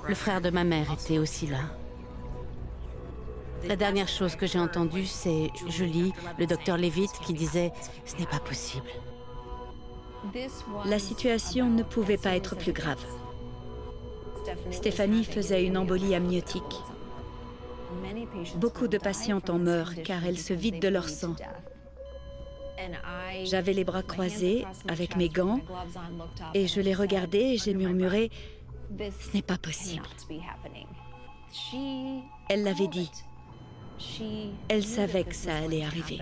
Le frère de ma mère était aussi là. La dernière chose que j'ai entendue, c'est Julie, le docteur Levitt, qui disait « Ce n'est pas possible ». La situation ne pouvait pas être plus grave. Stéphanie faisait une embolie amniotique. Beaucoup de patientes en meurent car elles se vident de leur sang. J'avais les bras croisés avec mes gants et je les regardais et j'ai murmuré « Ce n'est pas possible ». Elle l'avait dit. Elle savait que ça allait arriver.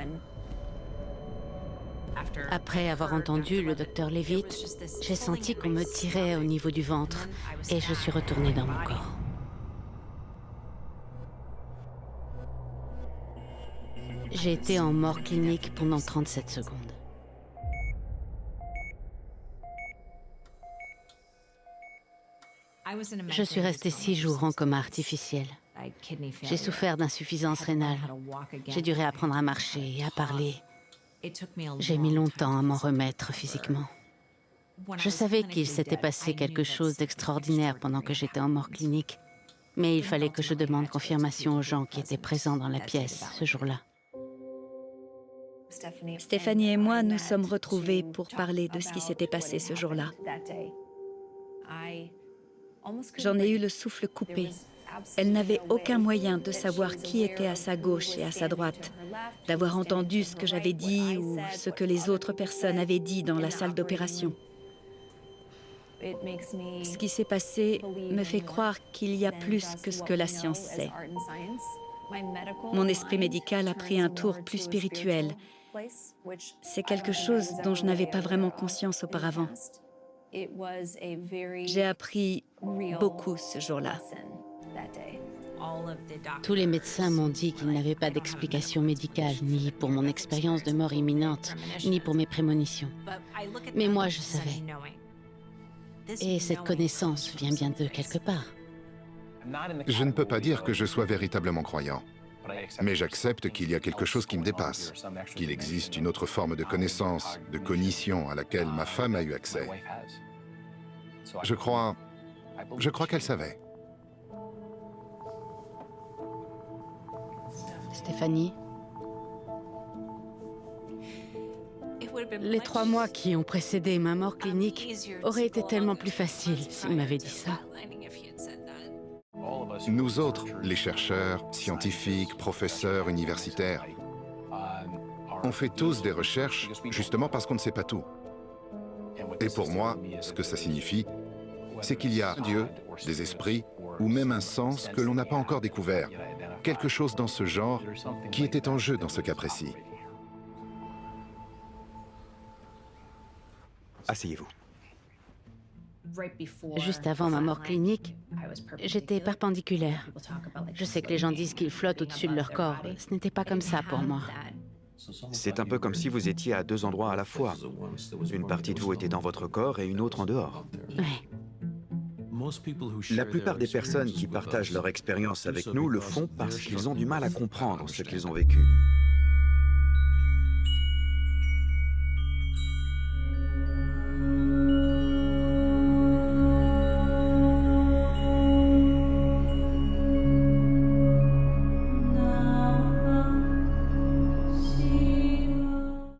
Après avoir entendu le docteur Levitt, j'ai senti qu'on me tirait au niveau du ventre et je suis retournée dans mon corps. J'ai été en mort clinique pendant 37 secondes. Je suis restée 6 jours en coma artificiel. J'ai souffert d'insuffisance rénale. J'ai dû réapprendre à marcher et à parler. J'ai mis longtemps à m'en remettre physiquement. Je savais qu'il s'était passé quelque chose d'extraordinaire pendant que j'étais en mort clinique, mais il fallait que je demande confirmation aux gens qui étaient présents dans la pièce ce jour-là. Stéphanie et moi nous sommes retrouvés pour parler de ce qui s'était passé ce jour-là. J'en ai eu le souffle coupé. Elle n'avait aucun moyen de savoir qui était à sa gauche et à sa droite, d'avoir entendu ce que j'avais dit ou ce que les autres personnes avaient dit dans la salle d'opération. Ce qui s'est passé me fait croire qu'il y a plus que ce que la science sait. Mon esprit médical a pris un tour plus spirituel. C'est quelque chose dont je n'avais pas vraiment conscience auparavant. J'ai appris beaucoup ce jour-là. Tous les médecins m'ont dit qu'il n'y avait pas d'explication médicale, ni pour mon expérience de mort imminente, ni pour mes prémonitions. Mais moi, je savais. Et cette connaissance vient bien de quelque part. Je ne peux pas dire que je sois véritablement croyant, mais j'accepte qu'il y a quelque chose qui me dépasse, qu'il existe une autre forme de connaissance, de cognition à laquelle ma femme a eu accès. Je crois qu'elle savait. Stéphanie, les 3 mois qui ont précédé ma mort clinique auraient été tellement plus faciles s'il m'avait dit ça. Nous autres, les chercheurs, scientifiques, professeurs, universitaires, on fait tous des recherches justement parce qu'on ne sait pas tout. Et pour moi, ce que ça signifie, c'est qu'il y a Dieu, des esprits, ou même un sens que l'on n'a pas encore découvert. Quelque chose dans ce genre qui était en jeu dans ce cas précis. Asseyez-vous. Juste avant ma mort clinique, j'étais perpendiculaire. Je sais que les gens disent qu'ils flottent au-dessus de leur corps. Ce n'était pas comme ça pour moi. C'est un peu comme si vous étiez à 2 endroits à la fois. Une partie de vous était dans votre corps et une autre en dehors. Oui. La plupart des personnes qui partagent leur expérience avec nous le font parce qu'ils ont du mal à comprendre ce qu'ils ont vécu.